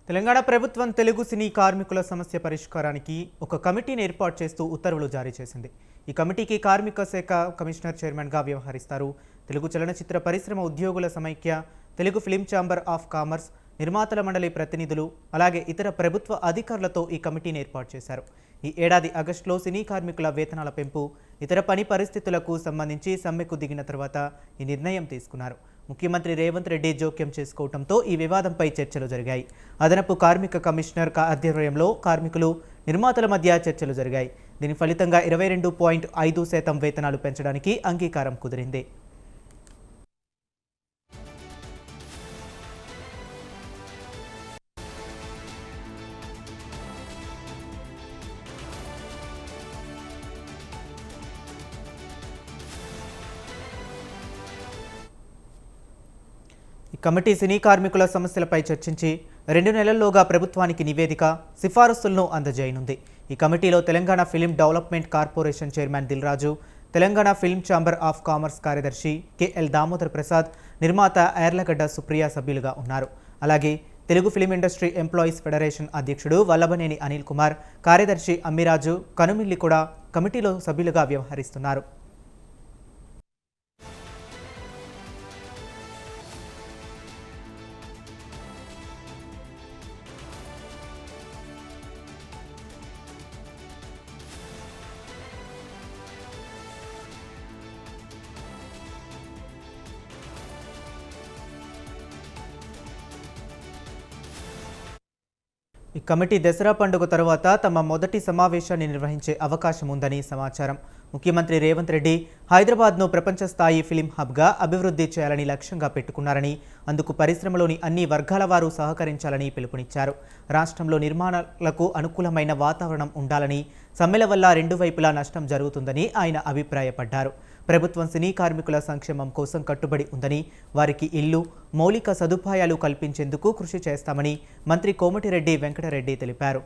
తెలంగాణ ప్రభుత్వం తెలుగు సినీ కార్మికుల సమస్య పరిష్కారానికి ఒక కమిటీని ఏర్పాటు చేస్తూ ఉత్తర్వులు జారీ చేసింది. ఈ కమిటీకి కార్మిక శాఖ కమిషనర్ చైర్మన్గా వ్యవహరిస్తారు. తెలుగు చలనచిత్ర పరిశ్రమ ఉద్యోగుల సమైక్య, Telugu film chamber of commerce, నిర్మాతల మండలి ప్రతినిధులు, అలాగే ఇతర ప్రభుత్వ అధికారులతో ఈ కమిటీని ఏర్పాటు చేశారు. ఈ ఏడాది ఆగస్టులో సినీ కార్మికుల వేతనాల పెంపు, ఇతర పని పరిస్థితులకు సంబంధించి సమ్మెకు దిగిన తర్వాత ఈ నిర్ణయం తీసుకున్నారు. ముఖ్యమంత్రి రేవంత్ రెడ్డి జోక్యం చేసుకోవడంతో ఈ వివాదంపై చర్చలు జరిగాయి. అదనపు కార్మిక కమిషనర్ ఆధ్వర్యంలో కార్మికులు, నిర్మాతల మధ్య చర్చలు జరిగాయి. దీని ఫలితంగా 22.5% వేతనాలు పెంచడానికి అంగీకారం కుదిరింది. ఈ కమిటీ సినీ కార్మికుల సమస్యలపై చర్చించి 2 నెలల్లోగా ప్రభుత్వానికి నివేదిక, సిఫారసులను అందజేయనుంది. ఈ కమిటీలో Telangana film development corporation chairman Dil Raju, Telangana film chamber of commerce కార్యదర్శి కెఎల్ దామోదర్ ప్రసాద్, నిర్మాత యార్లగడ్డ సుప్రియ సభ్యులుగా ఉన్నారు. అలాగే Telugu film industry employees federation అధ్యక్షుడు వల్లభనేని అనిల్ కుమార్, కార్యదర్శి అమ్మిరాజు కనుమిల్లి కూడా కమిటీలో సభ్యులుగా వ్యవహరిస్తున్నారు. ఈ కమిటీ దసరా పండుగ తర్వాత తమ మొదటి సమావేశాన్ని నిర్వహించే అవకాశం ఉందని సమాచారం. ముఖ్యమంత్రి రేవంత్ రెడ్డి హైదరాబాద్ను ప్రపంచ స్థాయి ఫిలిం హబ్గా అభివృద్ధి చేయాలని లక్ష్యంగా పెట్టుకున్నారని, అందుకు పరిశ్రమలోని అన్ని వర్గాల వారు సహకరించాలని పిలుపునిచ్చారు. రాష్ట్రంలో నిర్మాణాలకు అనుకూలమైన వాతావరణం ఉండాలని, సమ్మెల వల్ల 2 వైపులా నష్టం జరుగుతుందని ఆయన అభిప్రాయపడ్డారు. ప్రభుత్వం సినీ కార్మికుల సంక్షేమం కోసం కట్టుబడి ఉందని, వారికి ఇల్లు, మౌలిక సదుపాయాలు కల్పించేందుకు కృషి చేస్తామని మంత్రి కోమటిరెడ్డి వెంకటరెడ్డి తెలిపారు.